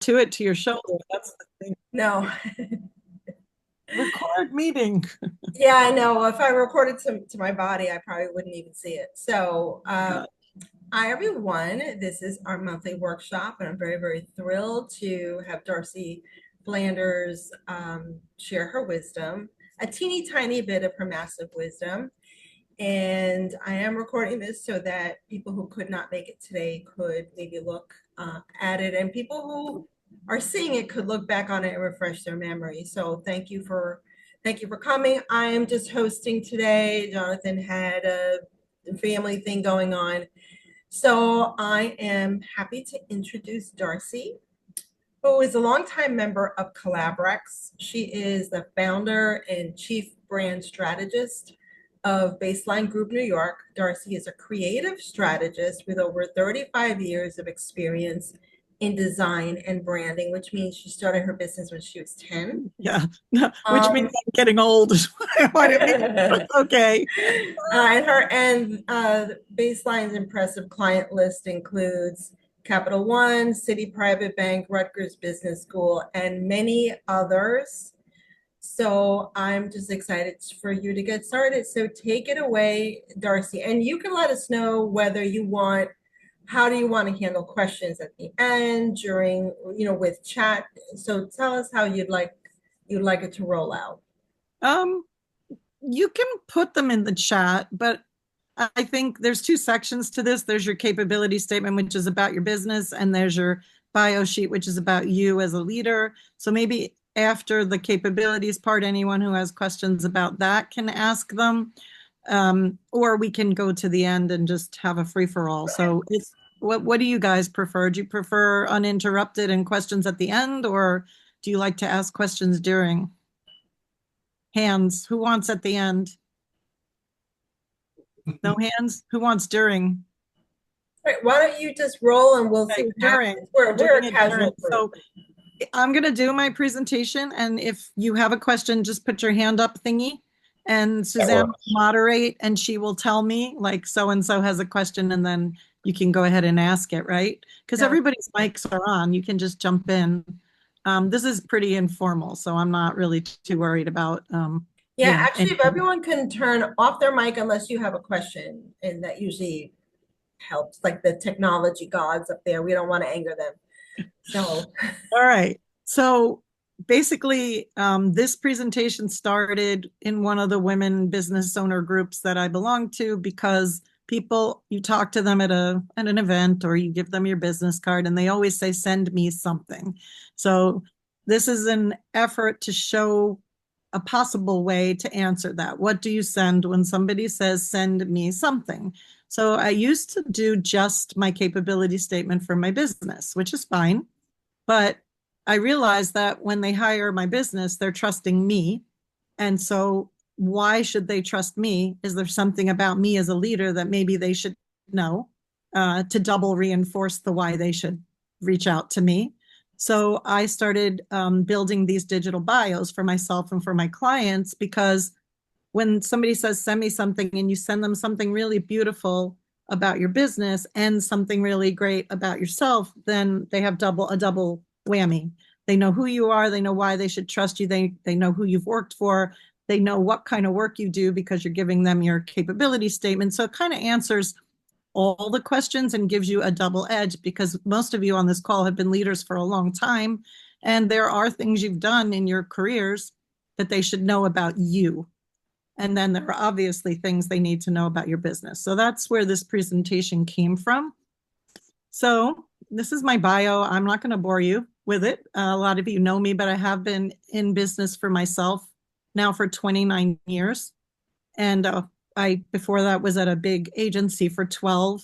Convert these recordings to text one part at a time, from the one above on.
tattoo it to your shoulder. That's the thing. No. Record meeting. Yeah, I know. If I recorded to my body, I probably wouldn't even see it. So, Yeah. hi everyone. This is our monthly workshop, and I'm very, very thrilled to have Darcy Flanders share her wisdom, a teeny tiny bit of her massive wisdom. And I am recording this so that people who could not make it today could maybe look at it, and people who are seeing it could look back on it and refresh their memory. So thank you for coming. I am just hosting today. Jonathan had a family thing going on. So I am happy to introduce Darcy, who is a longtime member of Collabrex. She is the founder and chief brand strategist of Baseline Group New York. Darcy is a creative strategist with over 35 years of experience in design and branding, which means she started her business when she was 10. Yeah. Which means Um, I'm getting old. What it means. Okay. and Baseline's impressive client list includes Capital One, Citi Private Bank, Rutgers Business School, and many others. So I'm just excited for you to get started. So take it away, Darcy, and you can let us know whether you want, how do you want to handle questions at the end, during, with chat. So tell us how you'd like it to roll out. Um, you can put them in the chat, but I think there's two sections to this. There's your capability statement, which is about your business, and there's your bio sheet, which is about you as a leader. So maybe after the capabilities part, anyone who has questions about that can ask them. Or we can go to the end and just have a free for all. Okay. So it's what do you guys prefer? Do you prefer uninterrupted and questions at the end, or do you like to ask questions during? Hands. Who wants at the end? No hands? Who wants during? All right, why don't you just roll and we'll see Okay, what during. happens. We're Doing a it during. casual group. So I'm going to do my presentation, and if you have a question, just put your hand up thingy, and Suzanne Sure. will moderate, and she will tell me, like, so and so has a question, and then you can go ahead and ask it, right? Because No. everybody's mics are on. You can just jump in. This is pretty informal, so I'm not really too worried about, Yeah, actually, if anything. everyone can turn off their mic unless you have a question, and that usually helps, like the technology gods up there. We don't want to anger them. So, All right. So basically, this presentation started in one of the women business owner groups that I belong to because people, you talk to them at an event or you give them your business card and they always say, send me something. So this is an effort to show a possible way to answer that. What do you send when somebody says, send me something? So I used to do just my capability statement for my business, which is fine. But I realized that when they hire my business, they're trusting me. And so why should they trust me? Is there something about me as a leader that maybe they should know to double reinforce the why they should reach out to me? So I started building these digital bios for myself and for my clients because when somebody says, send me something, and you send them something really beautiful about your business and something really great about yourself, then they have a double whammy. They know who you are, they know why they should trust you, they know who you've worked for, they know what kind of work you do because you're giving them your capability statement. So it kind of answers all the questions and gives you a double edge because most of you on this call have been leaders for a long time. And there are things you've done in your careers that they should know about you. And then there are obviously things they need to know about your business. So that's where this presentation came from. So this is my bio. I'm not going to bore you with it. A lot of you know me, but I have been in business for myself now for 29 years. And I, before that, was at a big agency for 12.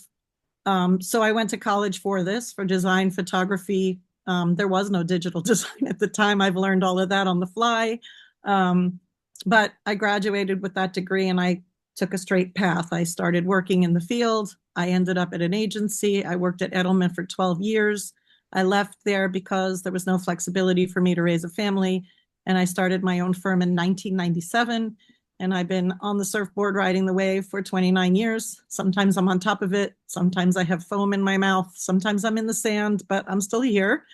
So I went to college for this, for design photography. There was no digital design at the time. I've learned all of that on the fly. But I graduated with that degree and I took a straight path. I started working in the field. I ended up at an agency. I worked at Edelman for 12 years. I left there because there was no flexibility for me to raise a family. And I started my own firm in 1997. And I've been on the surfboard riding the wave for 29 years. Sometimes I'm on top of it. Sometimes I have foam in my mouth. Sometimes I'm in the sand, but I'm still here.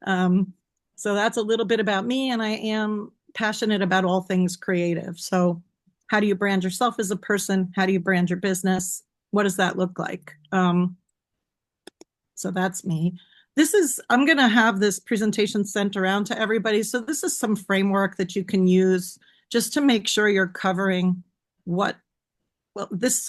Um, so that's a little bit about me, and I am passionate about all things creative. So, how do you brand yourself as a person? How do you brand your business? What does that look like? So that's me. I'm going to have this presentation sent around to everybody. So this is some framework that you can use just to make sure you're covering what this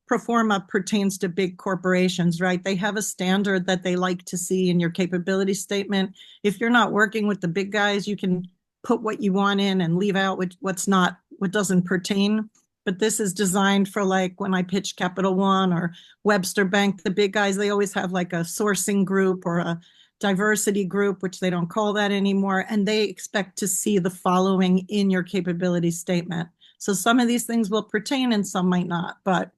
pro forma pertains to big corporations, right? They have a standard that they like to see in your capability statement. If you're not working with the big guys, you can put what you want in and leave out what's not, what doesn't pertain. But this is designed for, like, when I pitch Capital One or Webster Bank, the big guys, they always have like a sourcing group or a diversity group, which they don't call that anymore. And they expect to see the following in your capability statement. So some of these things will pertain and some might not. But,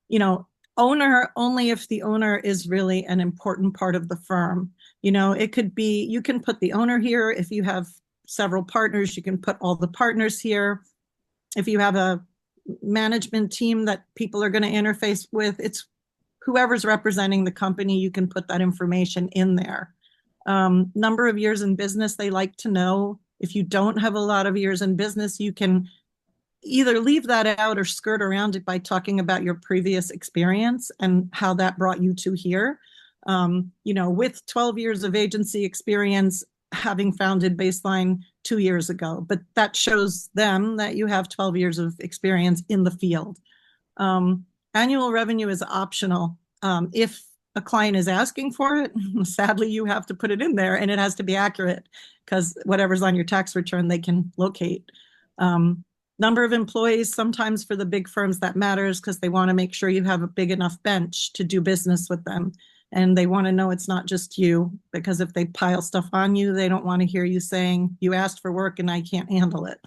you know, owner only if the owner is really an important part of the firm. It could be, you can put the owner here. If you have several partners, you can put all the partners here. If you have a management team that people are going to interface with, it's whoever's representing the company, you can put that information in there. Number of years in business, they like to know. If you don't have a lot of years in business, you can either leave that out or skirt around it by talking about your previous experience and how that brought you to here. With 12 years of agency experience, having founded Baseline 2 years ago, but that shows them that you have 12 years of experience in the field. Annual revenue is optional. If a client is asking for it, sadly, you have to put it in there and it has to be accurate because whatever's on your tax return, they can locate. Number of employees, sometimes for the big firms that matters because they want to make sure you have a big enough bench to do business with them. And they want to know it's not just you, because if they pile stuff on you, they don't want to hear you saying, you asked for work and I can't handle it.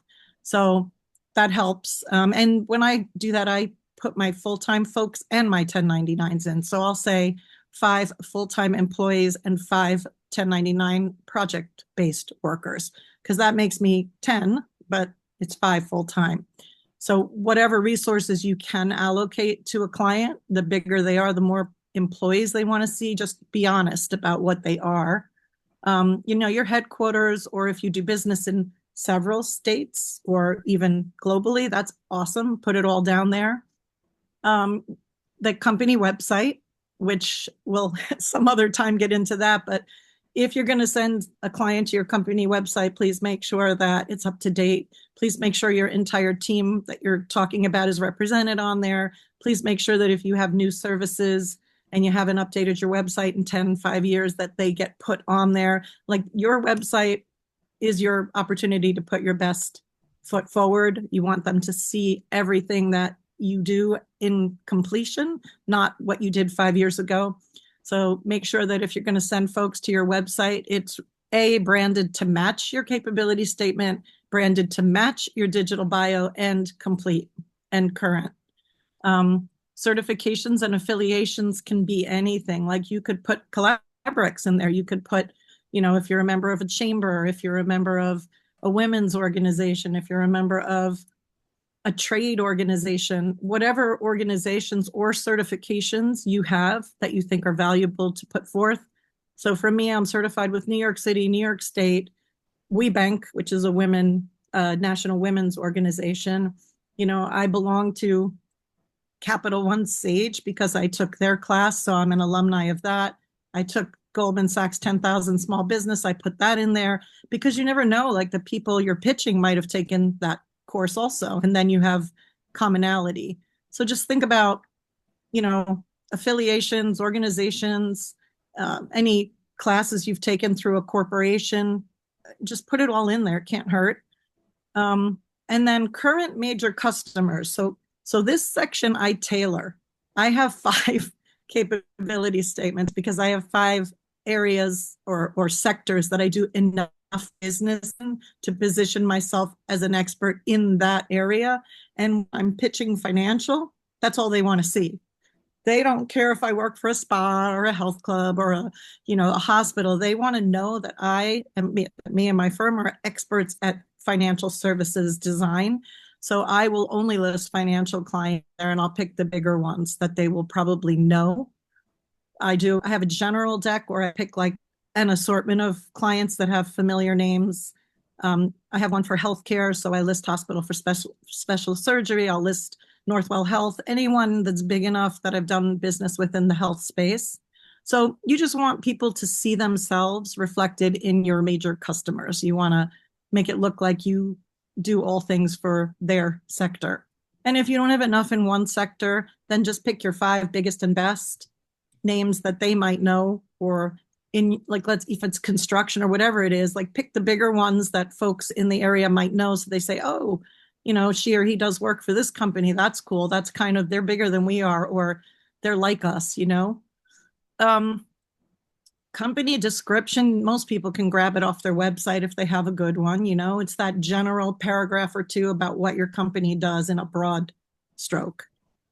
So that helps. And when I do that, I put my full-time folks and my 1099s in. So I'll say 5 full-time employees and 5 1099 project-based workers, because that makes me 10, but it's 5 full-time. So whatever resources you can allocate to a client, the bigger they are, the more employees they want to see. Just be honest about what they are. Your headquarters, or if you do business in several states or even globally, that's awesome. Put it all down there. The company website, which we'll some other time get into that, but if you're going to send a client to your company website, please make sure that it's up to date. Please make sure your entire team that you're talking about is represented on there. Please make sure that if you have new services and you haven't updated your website in 10, 5 years, that they get put on there. Like, your website is your opportunity to put your best foot forward. You want them to see everything that you do in completion, not what you did 5 years ago. So make sure that if you're going to send folks to your website, it's branded to match your capability statement, branded to match your digital bio, and complete and current. Certifications and affiliations can be anything. Like, you could put Collaborex in there. You could put, if you're a member of a chamber, if you're a member of a women's organization, if you're a member of a trade organization, whatever organizations or certifications you have that you think are valuable to put forth. So for me, I'm certified with New York City, New York State, WeBank, which is a national women's organization. I belong to Capital One Sage because I took their class, so I'm an alumni of that. I took Goldman Sachs 10,000 Small Business. I put that in there because you never know, like, the people you're pitching might have taken that course also, and then you have commonality. So just think about, affiliations, organizations, any classes you've taken through a corporation. Just put it all in there. It can't hurt. And then current major customers. So this section I tailor. I have 5 capability statements because I have 5 areas or sectors that I do enough business in to position myself as an expert in that area. And I'm pitching financial, that's all they want to see. They don't care if I work for a spa or a health club or a hospital. They want to know that me and my firm are experts at financial services design. So I will only list financial clients there, and I'll pick the bigger ones that they will probably know. I have a general deck where I pick, like, an assortment of clients that have familiar names. I have one for healthcare, so I list hospital for special surgery. I'll list Northwell Health, anyone that's big enough that I've done business within the health space. So you just want people to see themselves reflected in your major customers. You want to make it look like you do all things for their sector. And if you don't have enough in one sector, then just pick your five biggest and best names that they might know, or in like, let's, if it's construction or whatever it is, like pick the bigger ones that folks in the area might know. So they say, oh, she or he does work for this company. That's cool. That's kind of, they're bigger than we are, or they're like us. Um, Company description, most people can grab it off their website if they have a good one. It's that general paragraph or two about what your company does in a broad stroke.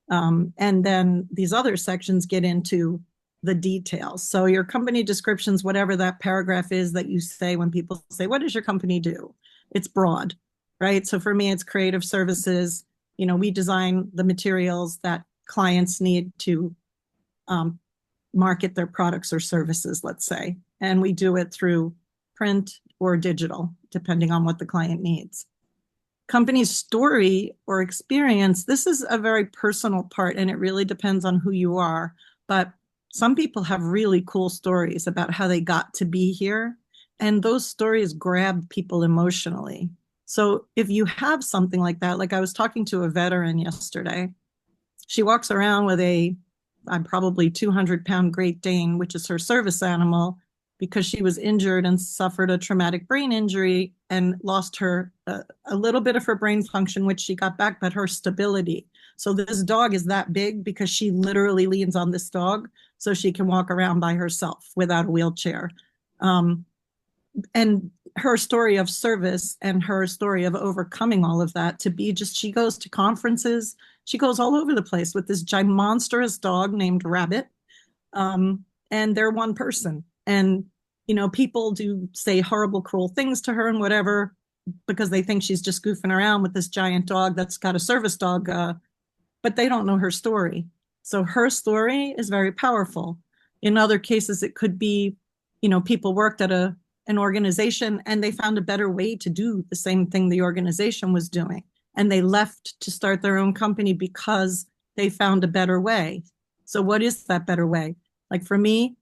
And then these other sections get into the details. So your company descriptions, whatever that paragraph is that you say when people say, what does your company do? It's broad, right? So for me, it's creative services. We design the materials that clients need to market their products or services, let's say. And we do it through print or digital, depending on what the client needs. Company's story or experience, this is a very personal part, and it really depends on who you are. But some people have really cool stories about how they got to be here, and those stories grab people emotionally. So if you have something like that, like I was talking to a veteran yesterday, she walks around with I'm probably 200-pound Great Dane, which is her service animal, because she was injured and suffered a traumatic brain injury and lost a little bit of her brain function, which she got back, but her stability. So this dog is that big because she literally leans on this dog so she can walk around by herself without a wheelchair. And her story of service and her story of overcoming all of that to be just, she goes to conferences, she goes all over the place with this monstrous dog named Rabbit. And they're one person. And, people do say horrible, cruel things to her and whatever, because they think she's just goofing around with this giant dog that's got a service dog, but they don't know her story. So her story is very powerful. In other cases, it could be, people worked at an organization and they found a better way to do the same thing the organization was doing. And they left to start their own company because they found a better way. So what is that better way? Like for me,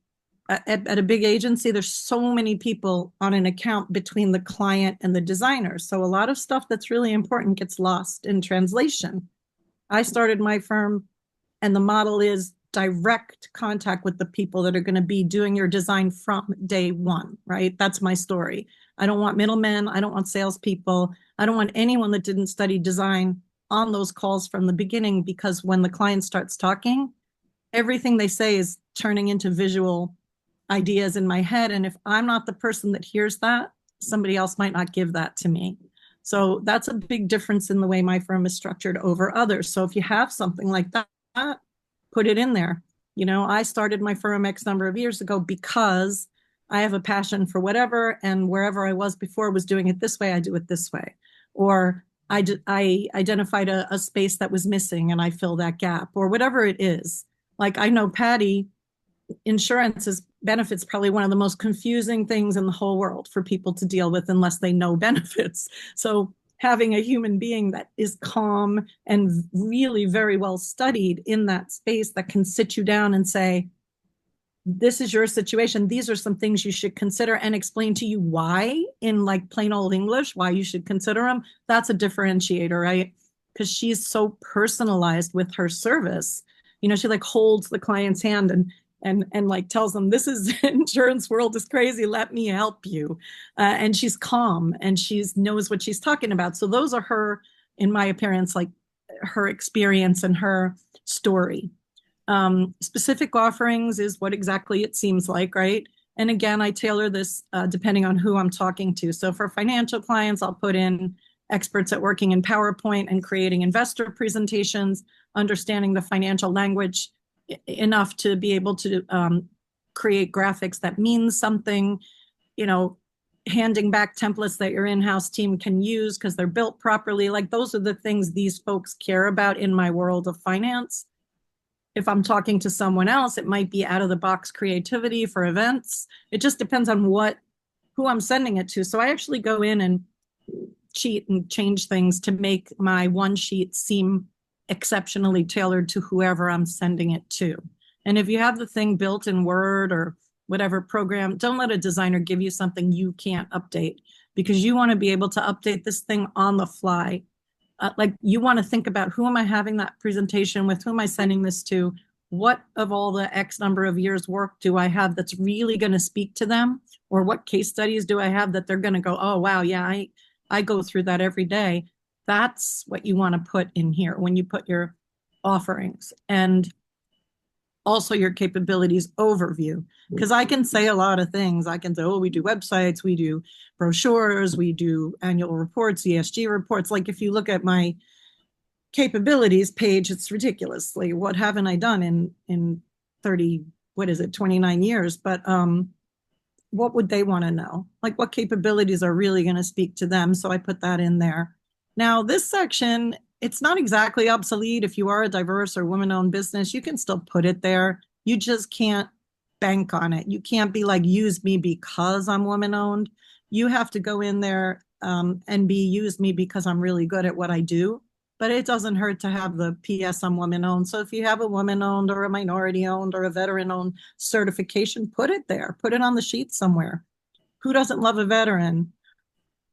at a big agency, there's so many people on an account between the client and the designer. So a lot of stuff that's really important gets lost in translation. I started my firm and the model is direct contact with the people that are going to be doing your design from day one, right? That's my story. I don't want middlemen. I don't want salespeople. I don't want anyone that didn't study design on those calls from the beginning, because when the client starts talking, everything they say is turning into visual ideas in my head. And if I'm not the person that hears that, somebody else might not give that to me. So that's a big difference in the way my firm is structured over others. So if you have something like that, put it in there. I started my firm X number of years ago because I have a passion for whatever, and wherever I was before was doing it this way, I do it this way. Or I identified a space that was missing and I fill that gap, or whatever it is. Like I know Patty, insurance is benefits probably one of the most confusing things in the whole world for people to deal with unless they know benefits. So having a human being that is calm and really very well studied in that space that can sit you down and say, this is your situation. These are some things you should consider, and explain to you why in like plain old English, why you should consider them. That's a differentiator, right? Because she's so personalized with her service. She like holds the client's hand and like tells them, this is insurance world is crazy, let me help you. And she's calm and she's knows what she's talking about. So those are her, in my appearance, like her experience and her story. Specific offerings is what exactly it seems like, right? And again, I tailor this depending on who I'm talking to. So for financial clients, I'll put in experts at working in PowerPoint and creating investor presentations, understanding the financial language enough to be able to create graphics that mean something, handing back templates that your in-house team can use because they're built properly. Like those are the things these folks care about in my world of finance. If I'm talking to someone else, it might be out of the box creativity for events. It just depends on who I'm sending it to. So I actually go in and cheat and change things to make my one sheet seem exceptionally tailored to whoever I'm sending it to. And if you have the thing built in Word or whatever program, don't let a designer give you something you can't update, because you want to be able to update this thing on the fly. Like, you want to think about, who am I having that presentation with? Who am I sending this to? What of all the X number of years work do I have that's really going to speak to them? Or what case studies do I have that they're going to go, oh, wow, yeah, I go through that every day. That's what you want to put in here when you put your offerings, and also your capabilities overview. Because I can say a lot of things. I can say, oh, we do websites, we do brochures, we do annual reports, ESG reports. Like, if you look at my capabilities page, it's ridiculously, what haven't I done in 30, what is it, 29 years? But what would they want to know? Like, what capabilities are really going to speak to them? So I put that in there. Now, this section, it's not exactly obsolete. If you are a diverse or women-owned business, you can still put it there. You just can't bank on it. You can't be like, use me because I'm women-owned. You have to go in there and be, use me because I'm really good at what I do. But it doesn't hurt to have the PS I'm women-owned. So if you have a woman-owned or a minority-owned or a veteran-owned certification, put it there. Put it on the sheet somewhere. Who doesn't love a veteran?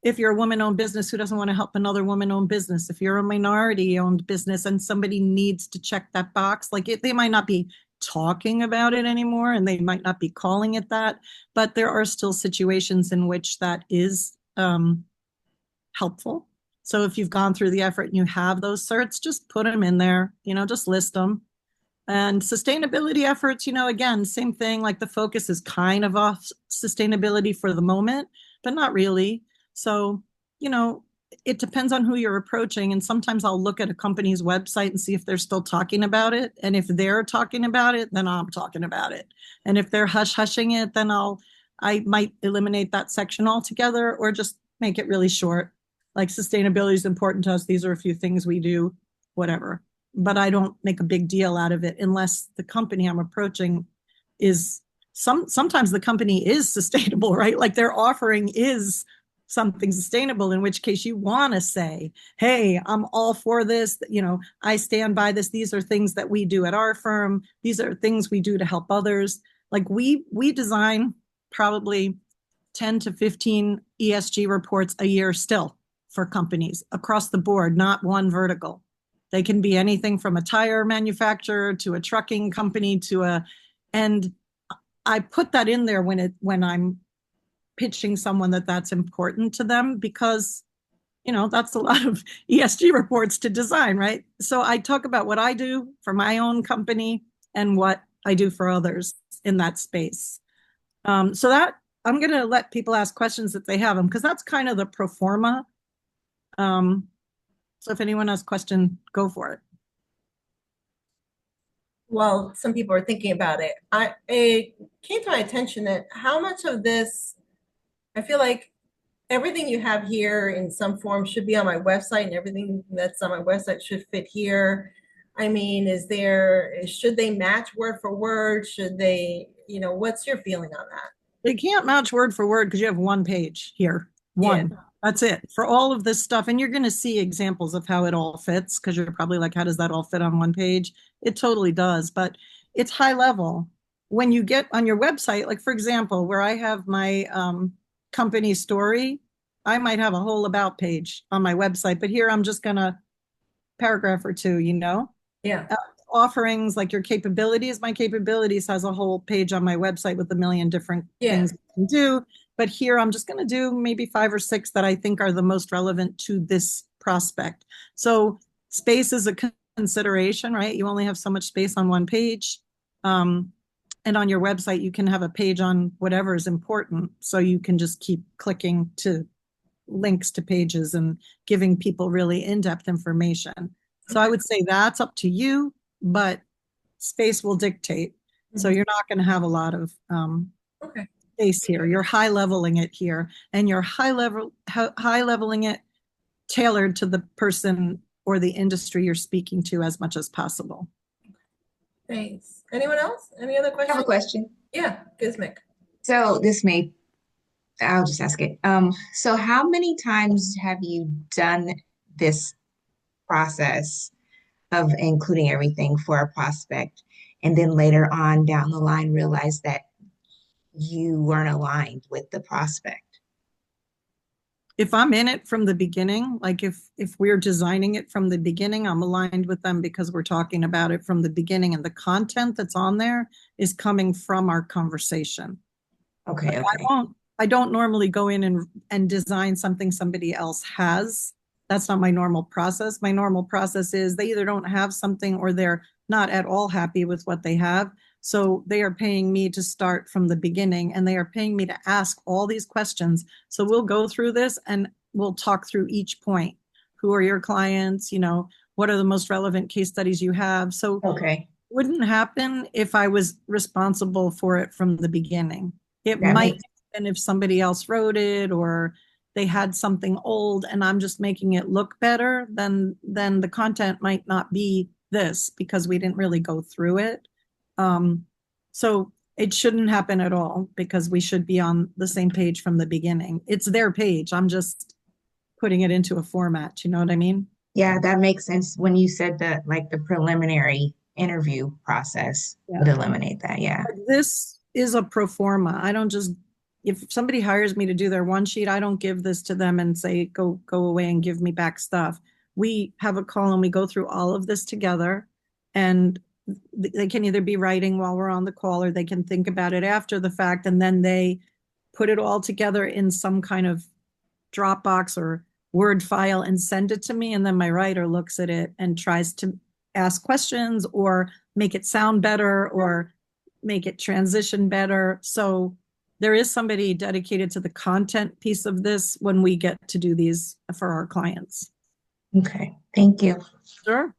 If you're a woman-owned business, who doesn't want to help another woman-owned business? If you're a minority-owned business and somebody needs to check that box, like, they might not be talking about it anymore and they might not be calling it that, but there are still situations in which that is helpful. So if you've gone through the effort and you have those certs, just put them in there, just list them. And sustainability efforts, again, same thing. Like, the focus is kind of off sustainability for the moment, but not really. So, it depends on who you're approaching. And sometimes I'll look at a company's website and see if they're still talking about it. And if they're talking about it, then I'm talking about it. And if they're hushing it, then I might eliminate that section altogether, or just make it really short. Like, sustainability is important to us. These are a few things we do, whatever. But I don't make a big deal out of it unless the company I'm approaching is sometimes the company is sustainable, right? Like, their offering is something sustainable, in which case you want to say, hey, I'm all for this. I stand by this. These are things that we do at our firm. These are things we do to help others. Like, we design probably 10 to 15 ESG reports a year still for companies across the board, not one vertical. They can be anything from a tire manufacturer to a trucking company and I put that in there when I'm pitching someone that's important to them, because, that's a lot of ESG reports to design, right? So I talk about what I do for my own company and what I do for others in that space. So that I'm going to let people ask questions if they have them, because that's kind of the pro forma. So if anyone has a question, go for it. Well, some people are thinking about it. It came to my attention that how much of this, I feel like everything you have here in some form should be on my website, and everything that's on my website should fit here. I mean, should they match word for word? Should they, what's your feeling on that? They can't match word for word because you have one page here. Yeah. One. That's it for all of this stuff. And you're going to see examples of how it all fits, because you're probably like, how does that all fit on one page? It totally does, but it's high level. When you get on your website, like, for example, where I have my company story, I might have a whole about page on my website, but here I'm just going to paragraph or two, Yeah. Offerings, like your capabilities. My capabilities has a whole page on my website with a million different Yeah. things you can do. But here I'm just going to do maybe 5 or 6 that I think are the most relevant to this prospect. So space is a consideration, right? You only have so much space on one page. And on your website, you can have a page on whatever is important. So you can just keep clicking to links to pages and giving people really in-depth information. So I would say that's up to you, but space will dictate. So you're not going to have a lot of Okay. space here. You're high leveling it here, and you're high leveling it tailored to the person or the industry you're speaking to as much as possible. Thanks. Anyone else? Any other I have a questions? question. Yeah, Gizmic. So I'll just ask it. So how many times have you done this process of including everything for a prospect and then later on down the line realize that you weren't aligned with the prospect? If I'm in it from the beginning, like if we're designing it from the beginning, I'm aligned with them because we're talking about it from the beginning and the content that's on there is coming from our conversation. Like Okay, okay. I don't normally go in and design something somebody else has. That's not my normal process. My normal process is they either don't have something or they're not at all happy with what they have. So they are paying me to start from the beginning and they are paying me to ask all these questions. So we'll go through this and we'll talk through each point. Who are your clients? What are the most relevant case studies you have? So Okay. wouldn't happen if I was responsible for it from the beginning. It That might makes happen if somebody else wrote it or they had something old and I'm just making it look better, then the content might not be this because we didn't really go through it. Um, so it shouldn't happen at all because we should be on the same page from the beginning. It's their page. I'm just putting it into a format. You know what I mean? yeah, that makes sense when you said that like the preliminary interview process would Yeah. eliminate that. Yeah. This is a pro forma. I don't just if somebody hires me to do their one sheet, I don't give this to them and say go away and give me back stuff. We have a call and we go through all of this together and they can either be writing while we're on the call or they can think about it after the fact and then they put it all together in some kind of Dropbox or Word file and send it to me and then my writer looks at it and tries to ask questions or make it sound better or make it transition better. So there is somebody dedicated to the content piece of this when we get to do these for our clients. Okay. Thank you. Sure.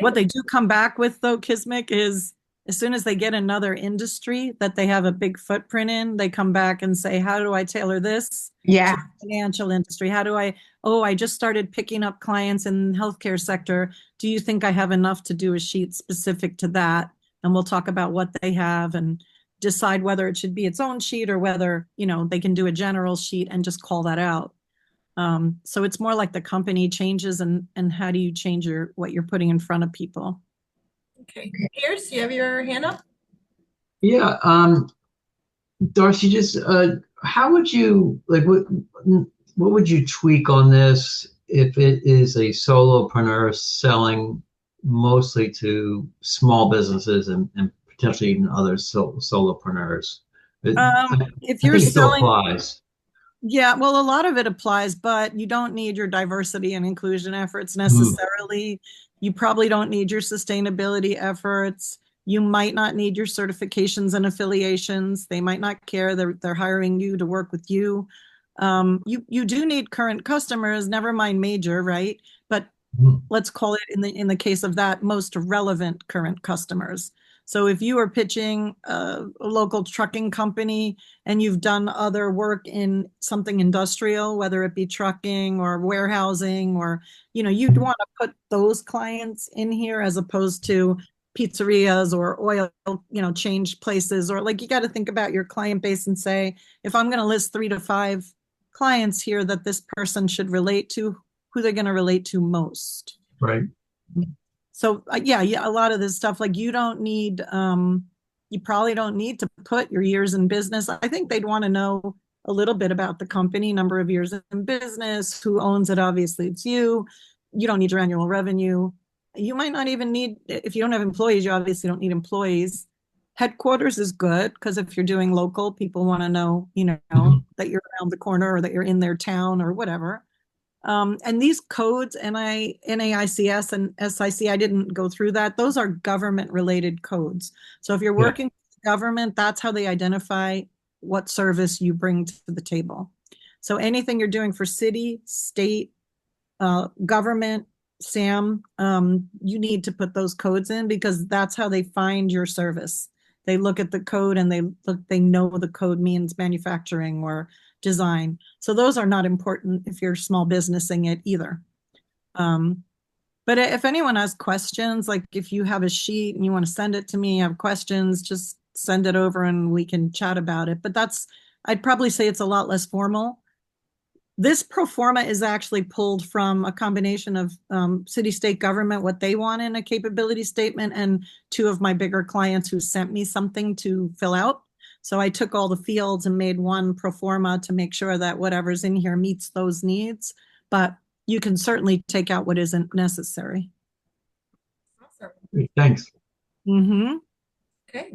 What Okay. they do come back with, though, Kismic, is as soon as they get another industry that they have a big footprint in, they come back and say, how do I tailor this to Yeah. the financial industry? Oh, I just started picking up clients in the healthcare sector. Do you think I have enough to do a sheet specific to that? And we'll talk about what they have and decide whether it should be its own sheet or whether, they can do a general sheet and just call that out. So it's more like the company changes and how do you change what you're putting in front of people. Okay. Pierce, you have your hand up? Yeah, Darcy, just how would you like what would you tweak on this if it is a solopreneur selling mostly to small businesses and potentially even other solopreneurs? It, If I you're think it still selling, applies. yeah, well, a lot of it applies, but you don't need your diversity and inclusion efforts Mm, necessarily. You probably don't need your sustainability efforts. You might not need your certifications and affiliations. They might not care. They're hiring you to work with you. You do need current customers, never mind major, right? But mm, let's call it in the case of that most relevant current customers. So if you are pitching a local trucking company and you've done other work in something industrial, whether it be trucking or warehousing, or you'd want to put those clients in here as opposed to pizzerias or oil, change places, or like you got to think about your client base and say, if I'm going to list 3 to 5 clients here that this person should relate to, who they're going to relate to most. right. So yeah, a lot of this stuff, like you probably don't need to put your years in business. I think they'd want to know a little bit about the company, number of years in business, who owns it. Obviously, it's you. You don't need your annual revenue. You might not even need, if you don't have employees, you obviously don't need employees. Headquarters is good because if you're doing local, people want to know, Mhm. that you're around the corner or that you're in their town or whatever. And these codes, NAICS and SIC, I didn't go through that. Those are government related codes. So if you're Yeah. working with government, that's how they identify what service you bring to the table. So anything you're doing for city, state, government, SAM, you need to put those codes in because that's how they find your service. They look at the code and they know the code means manufacturing or design. So those are not important if you're small businessing it either. But if anyone has questions, like if you have a sheet and you want to send it to me, have questions, just send it over and we can chat about it. But I'd probably say it's a lot less formal. This pro forma is actually pulled from a combination of city state government, what they want in a capability statement, and two of my bigger clients who sent me something to fill out. So I took all the fields and made one pro forma to make sure that whatever's in here meets those needs. But you can certainly take out what isn't necessary. Awesome. Great, thanks. Mm-hmm. Okay.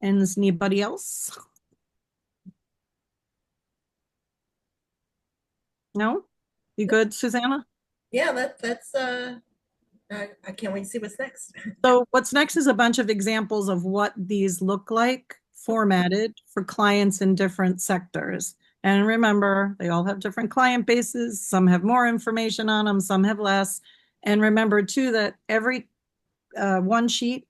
And is anybody else? No? You good, Susanna? Yeah, that's I can't wait to see what's next. So what's next is a bunch of examples of what these look like formatted for clients in different sectors. And remember, they all have different client bases. Some have more information on them, some have less. And remember too that every one sheet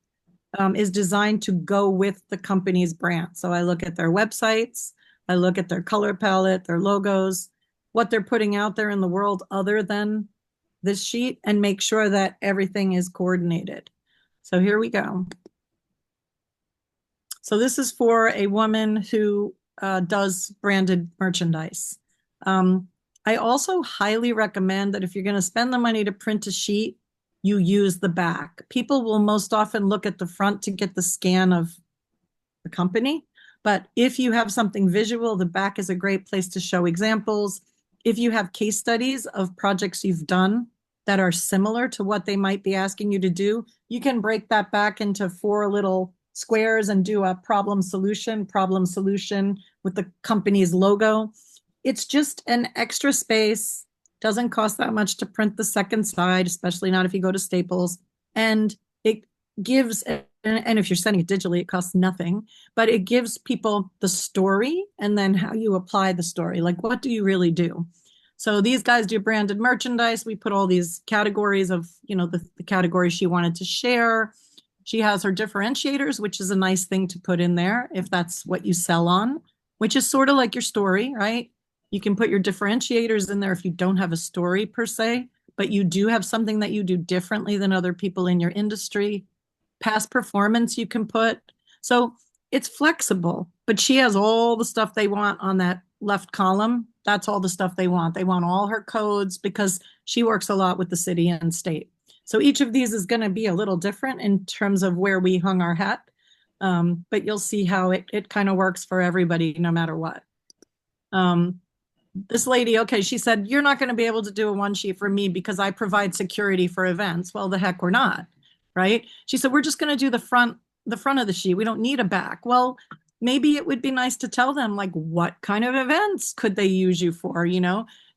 is designed to go with the company's brand. So I look at their websites, I look at their color palette, their logos, what they're putting out there in the world other than this sheet, and make sure that everything is coordinated. So here we go. So this is for a woman who does branded merchandise. I also highly recommend that if you're going to spend the money to print a sheet, you use the back. People will most often look at the front to get the scan of the company. But if you have something visual, the back is a great place to show examples. If you have case studies of projects you've done that are similar to what they might be asking you to do, you can break that back into 4 little squares and do a problem solution with the company's logo. It's just an extra space. Doesn't cost that much to print the second side, especially not if you go to Staples. And it gives, and if you're sending it digitally, it costs nothing, but it gives people the story and then how you apply the story. Like, what do you really do? So these guys do branded merchandise. We put all these categories of, the categories she wanted to share. She has her differentiators, which is a nice thing to put in there if that's what you sell on, which is sort of like your story, right? You can put your differentiators in there if you don't have a story per se, but you do have something that you do differently than other people in your industry. Past performance you can put. So it's flexible, but she has all the stuff they want on that left column. That's all the stuff they want. They want all her codes because she works a lot with the city and state. So each of these is going to be a little different in terms of where we hung our hat. But you'll see how it kind of works for everybody, no matter what. This lady, okay, she said, you're not going to be able to do a one sheet for me because I provide security for events. Well, the heck we're not, right? She said, we're just going to do the front of the sheet. We don't need a back. Well, maybe it would be nice to tell them, like, what kind of events could they use you for?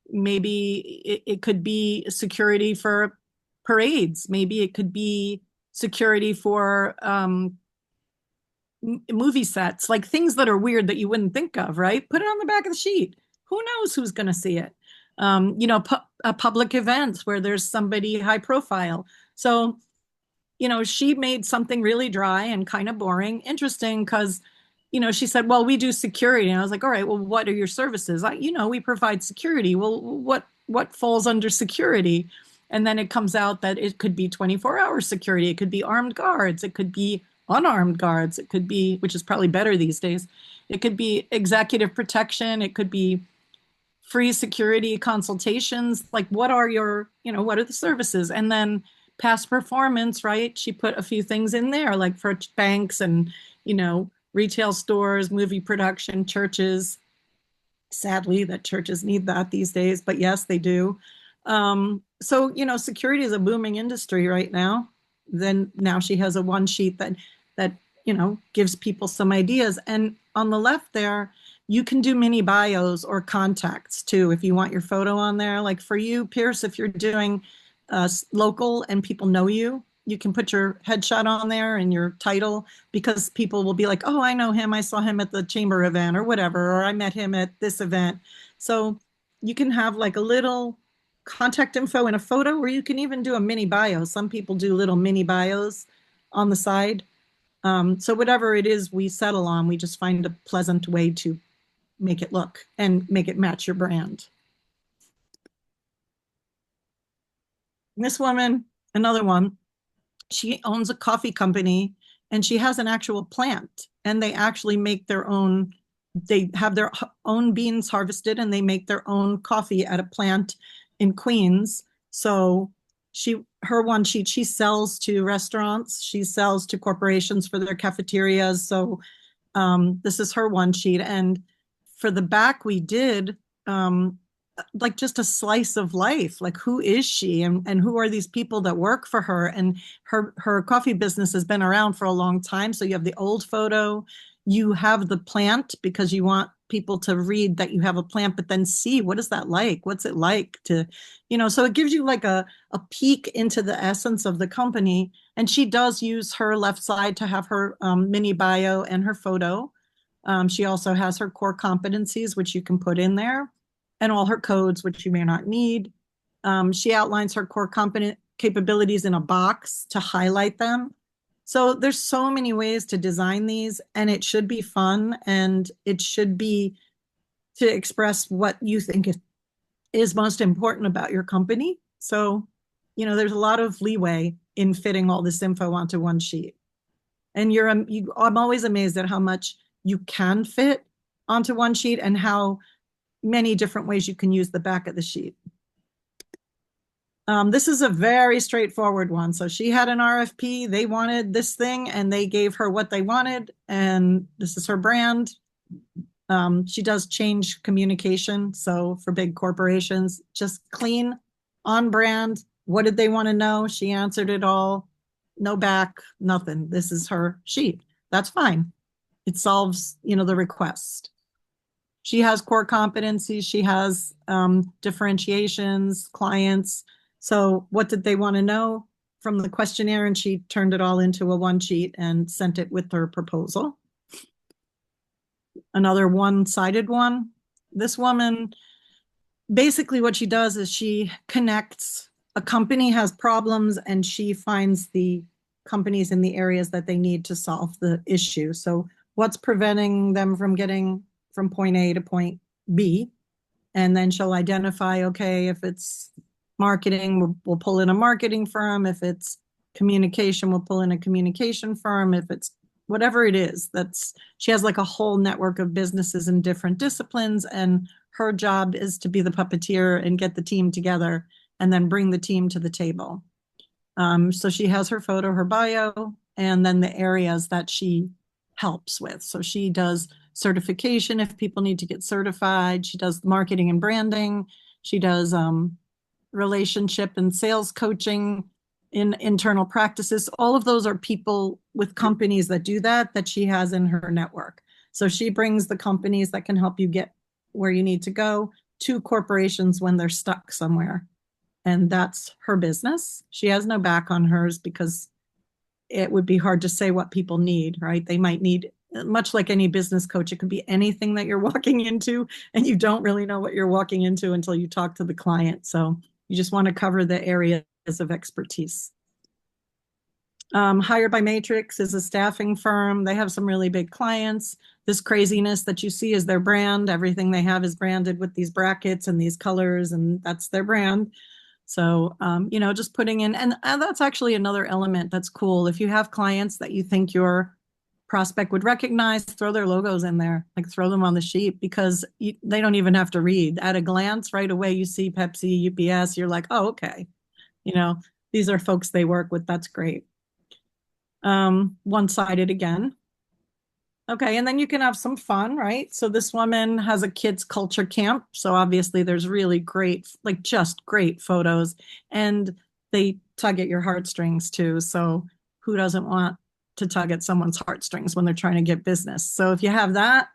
Maybe it could be security for parades. Maybe it could be security for movie sets, like things that are weird that you wouldn't think of, right? Put it on the back of the sheet. Who knows who's going to see it? Public events where there's somebody high profile. So, she made something really dry and kind of boring, interesting because, she said, well, we do security. And I was like, all right, well, what are your services? We provide security. Well, what falls under security? And then it comes out that it could be 24-hour security. It could be armed guards. It could be unarmed guards. It could be, which is probably better these days. It could be executive protection. It could be free security consultations. Like, what are the services? And then past performance, right? She put a few things in there, like for banks and, retail stores, movie production, churches. Sadly, that churches need that these days, but yes, they do. So, security is a booming industry right now. Then now she has a one sheet that gives people some ideas. And on the left there, you can do mini bios or contacts too if you want your photo on there. Like for you, Pierce, if you're doing local and people know you, you can put your headshot on there and your title because people will be like, oh, I know him. I saw him at the chamber event or whatever, or I met him at this event. So you can have like a little contact info in a photo, or you can even do a mini bio. Some people do little mini bios on the side. So whatever it is we settle on, we just find a pleasant way to make it look and make it match your brand. This woman, another one, she owns a coffee company and she has an actual plant and they actually make their own, they have their own beans harvested and they make their own coffee at a plant in Queens. So her one sheet, she sells to restaurants, she sells to corporations for their cafeterias. So this is her one sheet. And for the back, we did like just a slice of life. Like, who is she and who are these people that work for her? And her coffee business has been around for a long time. So you have the old photo, you have the plant because you want people to read that you have a plant, but then see what is that like? What's it like to, so it gives you like a peek into the essence of the company. And she does use her left side to have her mini bio and her photo. She also has her core competencies, which you can put in there, and all her codes, which you may not need. She outlines her core competent capabilities in a box to highlight them. So there's so many ways to design these, and it should be fun, and it should be to express what you think is most important about your company. So, there's a lot of leeway in fitting all this info onto one sheet. And I'm always amazed at how much you can fit onto one sheet and how many different ways you can use the back of the sheet. This is a very straightforward one. So she had an RFP, they wanted this thing and they gave her what they wanted. And this is her brand. She does change communication. So for big corporations, just clean, on brand. What did they want to know? She answered it all. No back, nothing. This is her sheet. That's fine. It solves, the request. She has core competencies. She has differentiations, clients. So what did they want to know from the questionnaire? And she turned it all into a one sheet and sent it with her proposal. Another one-sided one. This woman, basically what she does is she connects. A company has problems and she finds the companies in the areas that they need to solve the issue. So what's preventing them from getting from point A to point B? And then she'll identify, okay, if it's marketing, we'll pull in a marketing firm. If it's communication, we'll pull in a communication firm. If it's whatever it is, she has like a whole network of businesses in different disciplines. And her job is to be the puppeteer and get the team together and then bring the team to the table. So she has her photo, her bio, and then the areas that she helps with. So she does certification if people need to get certified. She does marketing and branding. She does relationship and sales coaching in internal practices. All of those are people with companies that do that she has in her network. So she brings the companies that can help you get where you need to go to corporations when they're stuck somewhere. And that's her business. She has no back on hers because it would be hard to say what people need, right? They might need, much like any business coach, it could be anything that you're walking into and you don't really know what you're walking into until you talk to the client. So you just want to cover the areas of expertise. Hired by Matrix is a staffing firm. They have some really big clients. This craziness that you see is their brand. Everything they have is branded with these brackets and these colors, and that's their brand. So, just putting in, and that's actually another element that's cool. If you have clients that you think your prospect would recognize, throw their logos in there, like throw them on the sheet because they don't even have to read. At a glance, right away, you see Pepsi, UPS, you're like, oh, okay. These are folks they work with. That's great. One-sided again. Okay, and then you can have some fun, right? So this woman has a kids culture camp. So obviously there's really great, like just great photos. And they tug at your heartstrings too. So who doesn't want to tug at someone's heartstrings when they're trying to get business? So if you have that,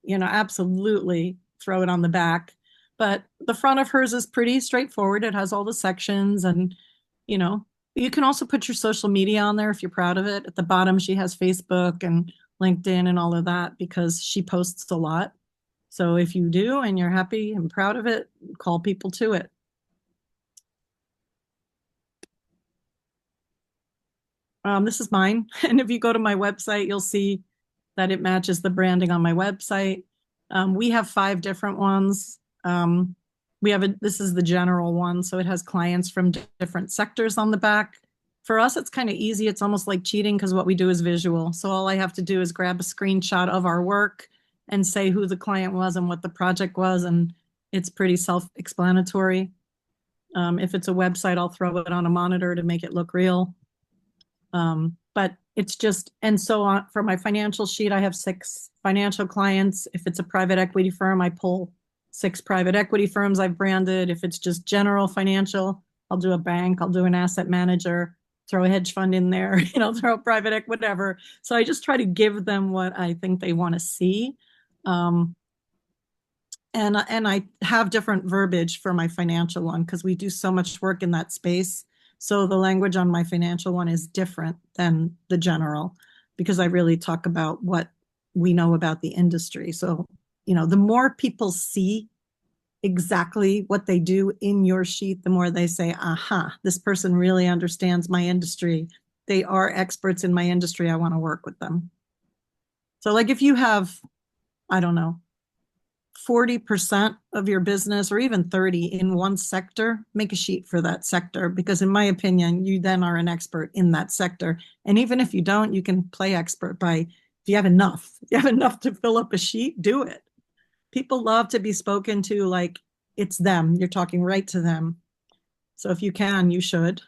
absolutely throw it on the back. But the front of hers is pretty straightforward. It has all the sections and, you can also put your social media on there if you're proud of it. At the bottom, she has Facebook and LinkedIn and all of that because she posts a lot. So if you do and you're happy and proud of it, call people to it. This is mine. And if you go to my website, you'll see that it matches the branding on my website. We have 5 different ones. this is the general one, so it has clients from different sectors on the back. For us, it's kind of easy. It's almost like cheating because what we do is visual. So all I have to do is grab a screenshot of our work and say who the client was and what the project was, and it's pretty self-explanatory. If it's a website, I'll throw it on a monitor to make it look real. But it's just, and so on, for my financial sheet, I have 6 financial clients. If it's a private equity firm, I pull 6 private equity firms I've branded. If it's just general financial, I'll do a bank, I'll do an asset manager, throw a hedge fund in there, throw a private equity, whatever. So I just try to give them what I think they want to see. And I have different verbiage for my financial one because we do so much work in that space. So the language on my financial one is different than the general because I really talk about what we know about the industry. So, the more people see exactly what they do in your sheet, the more they say, aha, this person really understands my industry. They are experts in my industry. I want to work with them. So like if you have, I don't know, 40% of your business or even 30 in one sector, make a sheet for that sector because in my opinion, you then are an expert in that sector. And even if you don't, you can play expert by, if you have enough to fill up a sheet, do it. People love to be spoken to like it's them. You're talking right to them. So if you can, you should.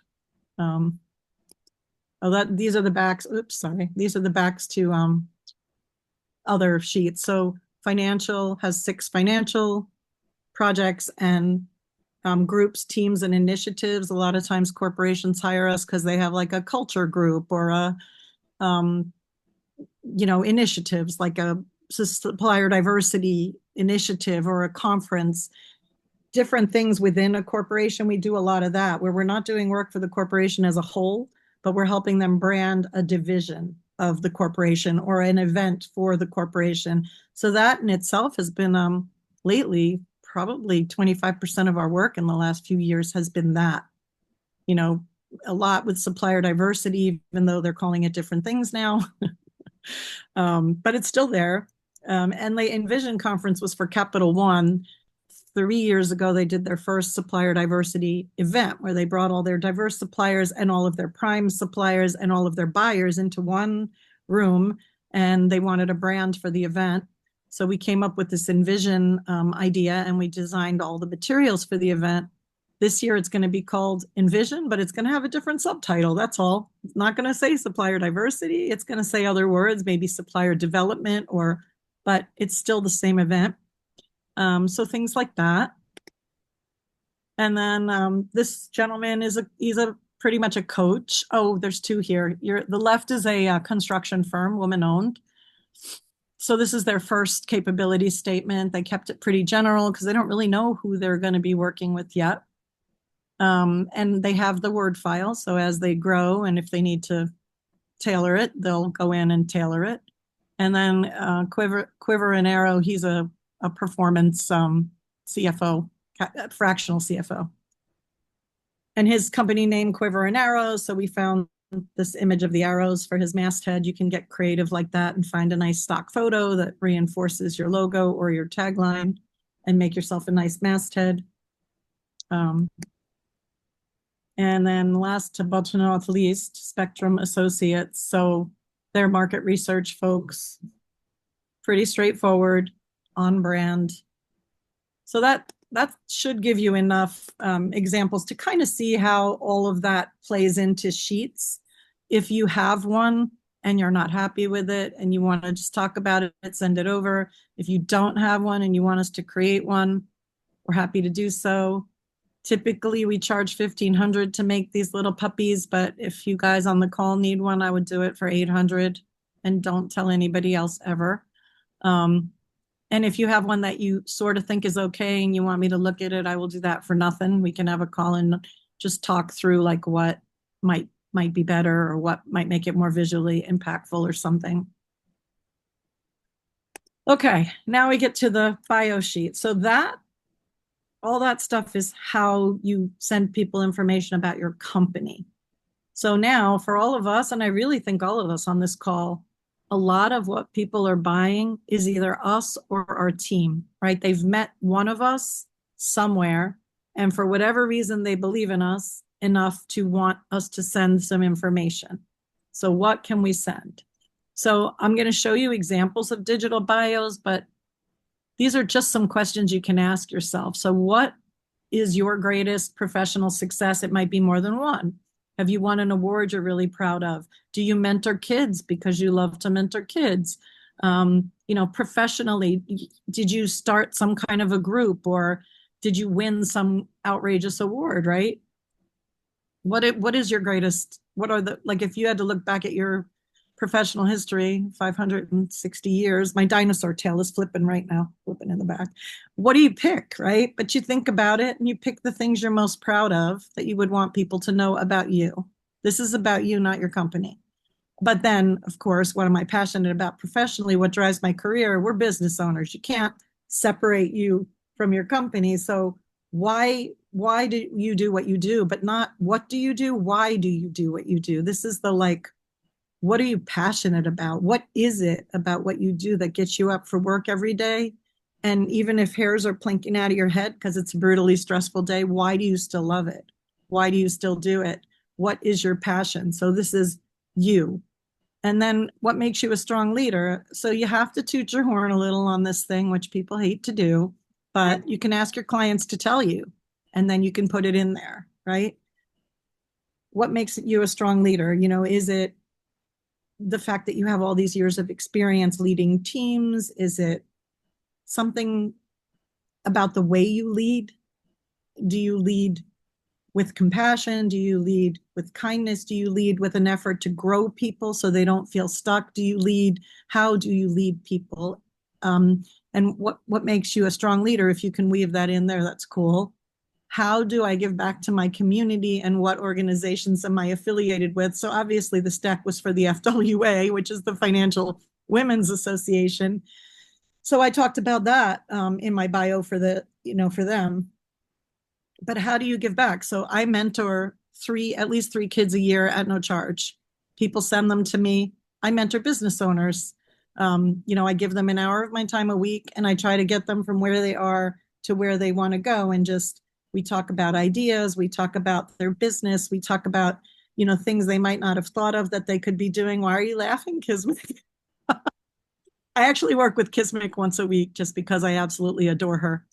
These are the backs. Oops, sorry. These are the backs to other sheets. So financial has 6 financial projects and groups, teams, and initiatives. A lot of times corporations hire us because they have like a culture group or a, initiatives like a supplier diversity initiative or a conference, different things within a corporation. We do a lot of that where we're not doing work for the corporation as a whole, but we're helping them brand a division of the corporation or an event for the corporation. So that in itself has been lately, probably 25% of our work in the last few years has been that, a lot with supplier diversity, even though they're calling it different things now. But it's still there. And the Envision conference was for Capital One. 3 years ago, they did their first supplier diversity event where they brought all their diverse suppliers and all of their prime suppliers and all of their buyers into one room, and they wanted a brand for the event. So we came up with this Envision idea, and we designed all the materials for the event. This year, it's going to be called Envision, but it's going to have a different subtitle. That's all. It's not going to say supplier diversity. It's going to say other words, maybe supplier development, but it's still the same event. So things like that. And then this gentleman he's pretty much a coach. Oh, there's 2 here. The left is a construction firm, woman owned. So this is their first capability statement. They kept it pretty general because they don't really know who they're going to be working with yet. And they have the Word file. So as they grow and if they need to tailor it, they'll go in and tailor it. And then Quiver and Arrow, he's a performance CFO, fractional CFO. And his company name Quiver and Arrows. So we found this image of the arrows for his masthead. You can get creative like that and find a nice stock photo that reinforces your logo or your tagline and make yourself a nice masthead. And then last but not least, Spectrum Associates. So they're market research folks, pretty straightforward, on brand. So that should give you enough examples to kind of see how all of that plays into sheets. If you have one and you're not happy with it and you want to just talk about it, send it over. If you don't have one and you want us to create one, we're happy to do so. Typically, we charge $1,500 to make these little puppies, but if you guys on the call need one, I would do it for $800, and don't tell anybody else ever. And if you have one that you sort of think is okay and you want me to look at it, I will do that for nothing. We can have a call and just talk through like what might be better or what might make it more visually impactful or something. Okay, now we get to the bio sheet. So all that stuff is how you send people information about your company. So now for all of us, and I really think all of us on this call, a lot of what people are buying is either us or our team, right? They've met one of us somewhere. And for whatever reason, they believe in us enough to want us to send some information. So what can we send? So I'm going to show you examples of digital bios, but these are just some questions you can ask yourself. So what is your greatest professional success? It might be more than one. Have you won an award you're really proud of? Do you mentor kids because you love to mentor kids? Professionally, did you start some kind of a group, or did you win some outrageous award, right? What is your greatest, what are the, like, if you had to look back at your professional history, 560 years, my dinosaur tail is flipping right now, flipping in the back. What do you pick, right? But you think about it and you pick the things you're most proud of that you would want people to know about you. This is about you, not your company. But then, of course, what am I passionate about professionally? What drives my career? We're business owners. You can't separate you from your company. So why do you do what you do, but not what do you do? Why do you do what you do? This is the, like, what are you passionate about? What is it about what you do that gets you up for work every day? And even if hairs are plinking out of your head because it's a brutally stressful day, why do you still love it? Why do you still do it? What is your passion? So this is you. And then what makes you a strong leader? So you have to toot your horn a little on this thing, which people hate to do, but you can ask your clients to tell you, and then you can put it in there, right? What makes you a strong leader? Is it the fact that you have all these years of experience leading teams? Is it something about the way you lead? Do you lead with compassion? Do you lead with kindness? Do you lead with an effort to grow people so they don't feel stuck? How do you lead people? And what makes you a strong leader? If you can weave that in there, that's cool. How do I give back to my community, and what organizations am I affiliated with? So obviously the stack was for the FWA, which is the Financial Women's Association. So I talked about that in my bio for them. But how do you give back? So I mentor at least three kids a year at no charge. People send them to me. I mentor business owners. I give them an hour of my time a week, and I try to get them from where they are to where they want to go. And we talk about ideas, we talk about their business, we talk about, things they might not have thought of that they could be doing. Why are you laughing, Kismic? I actually work with Kismic once a week just because I absolutely adore her.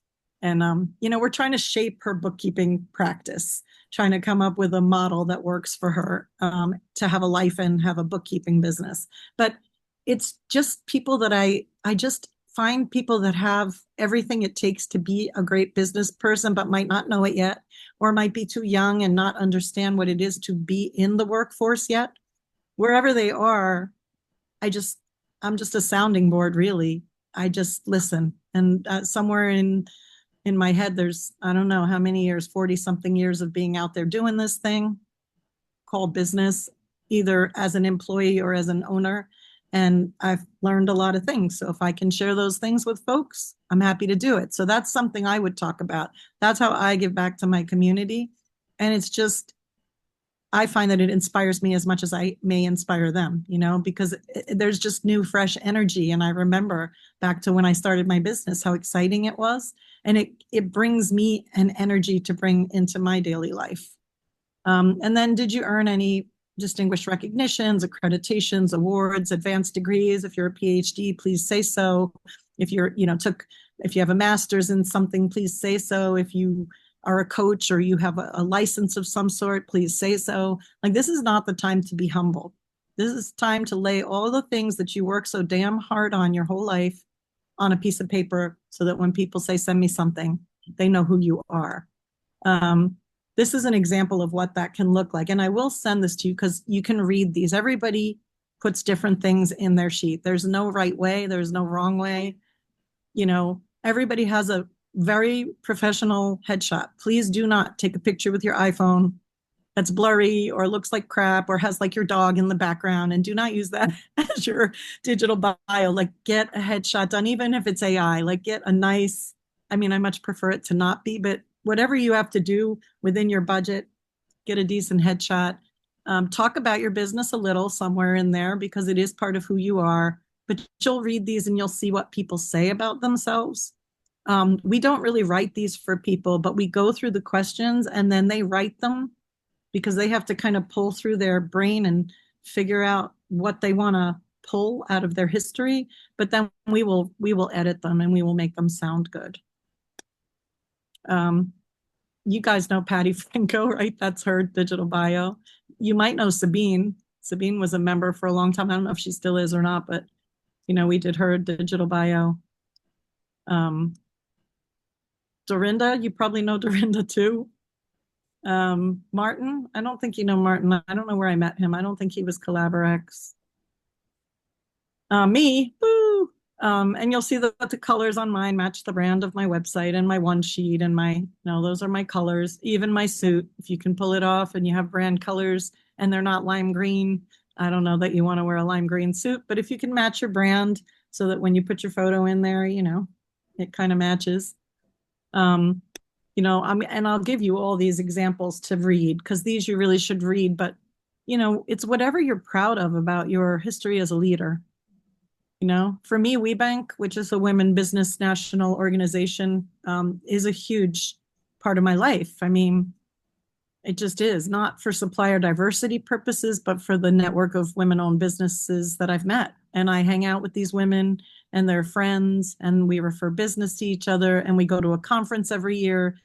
And, we're trying to shape her bookkeeping practice, trying to come up with a model that works for her to have a life and have a bookkeeping business. But it's just people that I just find people that have everything it takes to be a great business person, but might not know it yet, or might be too young and not understand what it is to be in the workforce yet. Wherever they are, I'm just a sounding board, really. I just listen. And somewhere in my head, there's, I don't know how many years, 40 something years of being out there doing this thing called business, either as an employee or as an owner. And I've learned a lot of things. So if I can share those things with folks, I'm happy to do it. So that's something I would talk about. That's how I give back to my community. And it's just, I find that it inspires me as much as I may inspire them, because there's just new, fresh energy. And I remember back to when I started my business, how exciting it was. And it brings me an energy to bring into my daily life. And then, did you earn any distinguished recognitions, accreditations, awards, advanced degrees? If you're a PhD, please say so. If if you have a master's in something, please say so. If you are a coach or you have a license of some sort, please say so. Like, this is not the time to be humble. This is time to lay all the things that you work so damn hard on your whole life on a piece of paper, so that when people say, send me something, they know who you are. This is an example of what that can look like. And I will send this to you because you can read these. Everybody puts different things in their sheet. There's no right way. There's no wrong way. Everybody has a very professional headshot. Please do not take a picture with your iPhone that's blurry or looks like crap or has like your dog in the background, and do not use that as your digital bio. Like, get a headshot done, even if it's AI. Like, get a nice, I much prefer it to not be, but whatever you have to do within your budget, get a decent headshot. Talk about your business a little somewhere in there, because it is part of who you are. But you'll read these and you'll see what people say about themselves. We don't really write these for people, but we go through the questions and then they write them because they have to kind of pull through their brain and figure out what they want to pull out of their history. But then we will edit them and we will make them sound good. You guys know Patty Franco, right? That's her digital bio. You might know Sabine. Sabine was a member for a long time. I don't know if she still is or not, but we did her digital bio. Dorinda, you probably know Dorinda too. Martin, I don't think you know Martin. I don't know where I met him. I don't think he was Collaborex. Me, woo! And you'll see that the colors on mine match the brand of my website and my one sheet and those are my colors. Even my suit, if you can pull it off and you have brand colors and they're not lime green, I don't know that you want to wear a lime green suit, but if you can match your brand so that when you put your photo in there, it kind of matches. And I'll give you all these examples to read because these you really should read, but it's whatever you're proud of about your history as a leader. For me, WeBank, which is a women business national organization, is a huge part of my life. I mean, it just is, not for supplier diversity purposes, but for the network of women-owned businesses that I've met. And I hang out with these women and their friends, and we refer business to each other, and we go to a conference every year.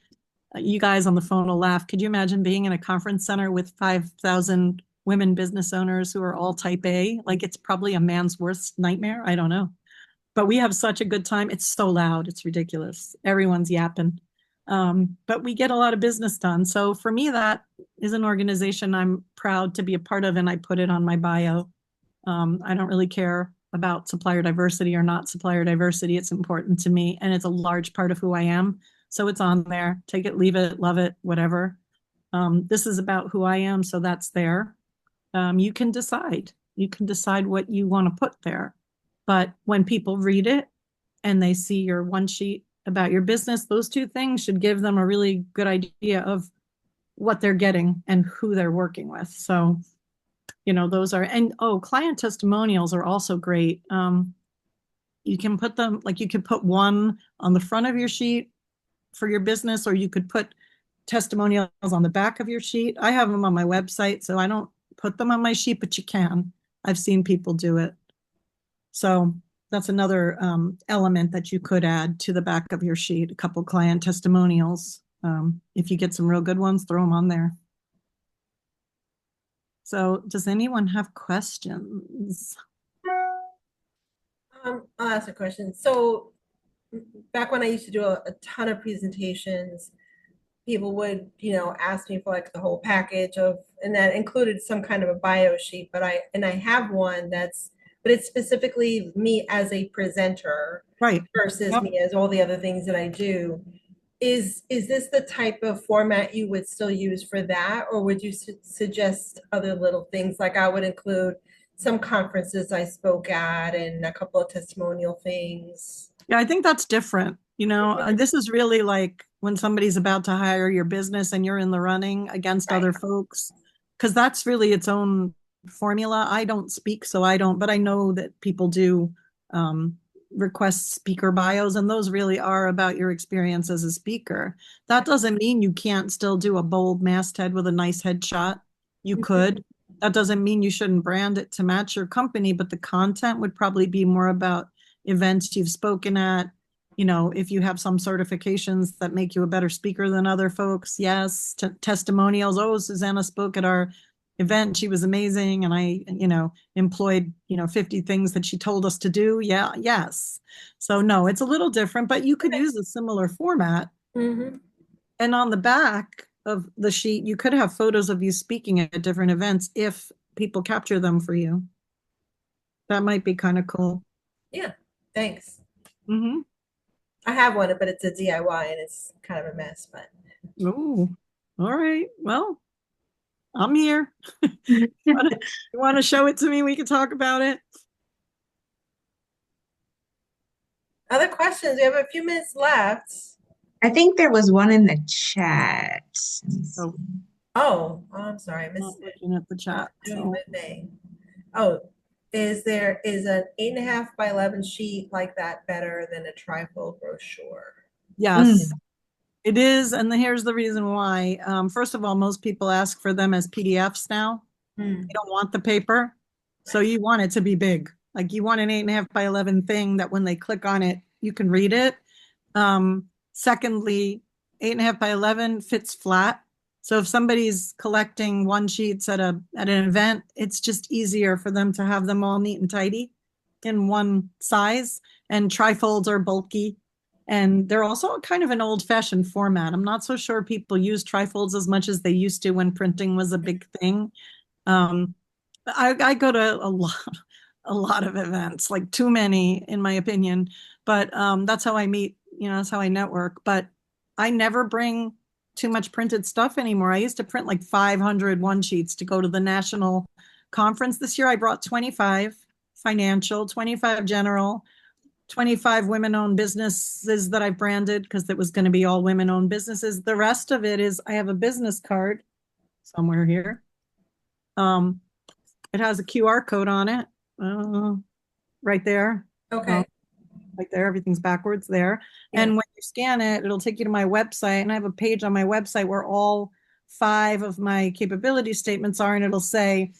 You guys on the phone will laugh. Could you imagine being in a conference center with 5,000 women business owners who are all type A? Like, it's probably a man's worst nightmare. I don't know. But we have such a good time. It's so loud. It's ridiculous. Everyone's yapping. But we get a lot of business done. So for me, that is an organization I'm proud to be a part of, and I put it on my bio. I don't really care about supplier diversity or not supplier diversity. It's important to me, and it's a large part of who I am. So it's on there. Take it, leave it, love it, whatever. This is about who I am, so that's there. You can decide. You can decide what you want to put there. But when people read it and they see your one sheet about your business, those two things should give them a really good idea of what they're getting and who they're working with. So, those are, and client testimonials are also great. You can put them, like you could put one on the front of your sheet for your business, or you could put testimonials on the back of your sheet. I have them on my website, so I don't put them on my sheet, but you can. I've seen people do it. So that's another element that you could add to the back of your sheet, a couple client testimonials. If you get some real good ones, throw them on there. So does anyone have questions? I'll ask a question. So back when I used to do a ton of presentations, people would, ask me for like the whole package and that included some kind of a bio sheet, but I have one but it's specifically me as a presenter, right, versus yep. me as all the other things that I do. Is this the type of format you would still use for that, or would you suggest other little things? Like I would include some conferences I spoke at and a couple of testimonial things. Yeah, I think that's different. This is really like when somebody's about to hire your business and you're in the running against Right. other folks, because that's really its own formula. I don't speak, so I don't, but I know that people do request speaker bios, and those really are about your experience as a speaker. That doesn't mean you can't still do a bold masthead with a nice headshot. You could. That doesn't mean you shouldn't brand it to match your company, but the content would probably be more about events you've spoken at. If you have some certifications that make you a better speaker than other folks, yes. Testimonials. Oh, Susanna spoke at our event. She was amazing. And I, employed, 50 things that she told us to do. Yeah. Yes. So no, it's a little different, but you could use a similar format. Mm-hmm. And on the back of the sheet, you could have photos of you speaking at different events if people capture them for you. That might be kind of cool. Yeah. Thanks. Mm-hmm. I have one, but it's a DIY and it's kind of a mess, but. Oh, all right. Well, I'm here. You want to show it to me? We can talk about it. Other questions? We have a few minutes left. I think there was one in the chat. Oh, I'm sorry. I missed it. Looking at the chat. Doing my thing. Oh, is an 8.5 by 11 sheet like that better than a trifold brochure? Yes, Mm, it is. And here's the reason why. First of all, most people ask for them as PDFs now. Mm. You don't want the paper. So you want it to be big. Like you want an 8.5 by 11 thing that when they click on it, you can read it. Secondly, 8.5 by 11 fits flat. So if somebody's collecting one sheets at an event, it's just easier for them to have them all neat and tidy in one size. And trifolds are bulky. And they're also kind of an old-fashioned format. I'm not so sure people use trifolds as much as they used to when printing was a big thing. Um, I go to a lot of events, like too many in my opinion. But that's how I meet, that's how I network. But I never bring too much printed stuff anymore. I used to print like 500 one sheets to go to the national conference. This year I brought 25 financial, 25 general, 25 women-owned businesses that I've branded because it was going to be all women-owned businesses. The rest of it is I have a business card somewhere here. Um, it has a QR code on it, uh, right there. Okay. Right there, everything's backwards there. Yeah. And when you scan it, it'll take you to my website, and I have a page on my website where all 5 of my capability statements are, and it'll say,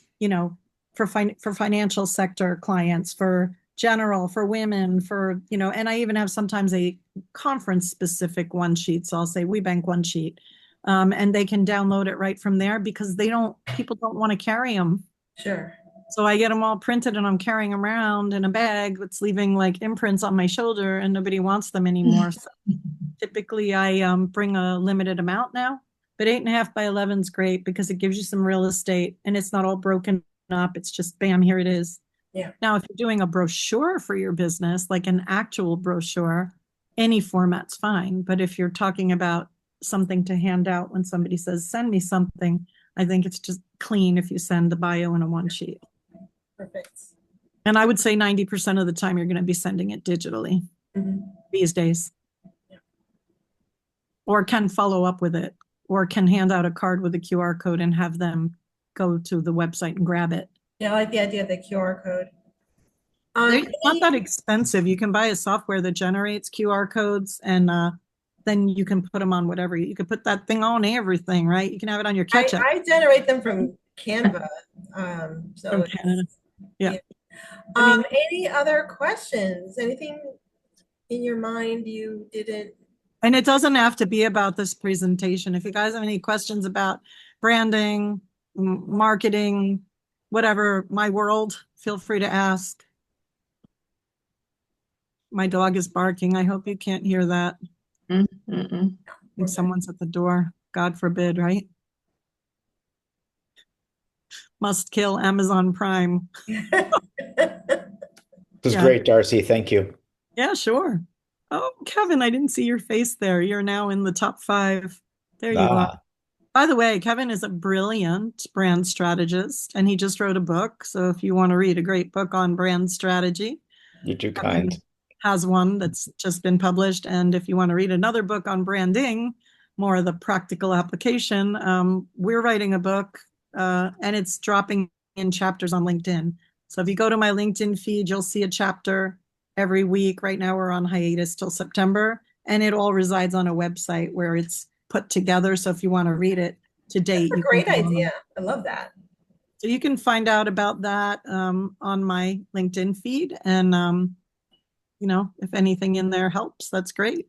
for financial sector clients, for general, for women, and I even have sometimes a conference specific one sheet. So I'll say We Bank one sheet. And they can download it right from there because people don't want to carry them. Sure. So I get them all printed and I'm carrying them around in a bag that's leaving like imprints on my shoulder and nobody wants them anymore. So typically I bring a limited amount now, but 8.5 by 11 is great because it gives you some real estate and it's not all broken up. It's just bam, here it is. Yeah. Now, if you're doing a brochure for your business, like an actual brochure, any format's fine. But if you're talking about something to hand out when somebody says, send me something, I think it's just clean if you send the bio in a one sheet. Perfect. And I would say 90% of the time you're going to be sending it digitally these days. Yeah. Or can follow up with it, or can hand out a card with a QR code and have them go to the website and grab it. Yeah, I like the idea of the QR code. They're not that expensive. You can buy a software that generates QR codes and then you can put them on whatever. You could put that thing on everything, right? You can have it on your ketchup. I generate them from Canva. From Canada. Yeah. Any other questions? Anything in your mind you didn't? And it doesn't have to be about this presentation. If you guys have any questions about branding, marketing, whatever, my world, feel free to ask. My dog is barking. I hope you can't hear that. mm-mm. And someone's at the door. God forbid, right? Must kill Amazon Prime. This is great, Darcy. Thank you. Yeah, sure. Oh, Kevin, I didn't see your face there. You're now in the top 5. There you are. By the way, Kevin is a brilliant brand strategist, and he just wrote a book. So if you want to read a great book on brand strategy, you're too Kevin kind. has one that's just been published. And if you want to read another book on branding, more of the practical application, we're writing a book, and it's dropping in chapters on LinkedIn. So if you go to my LinkedIn feed, you'll see a chapter every week. Right now we're on hiatus till September, and it all resides on a website where it's put together. So if you want to read it to date, That's a great idea. I love that. So you can find out about that on my LinkedIn feed. And, if anything in there helps, that's great.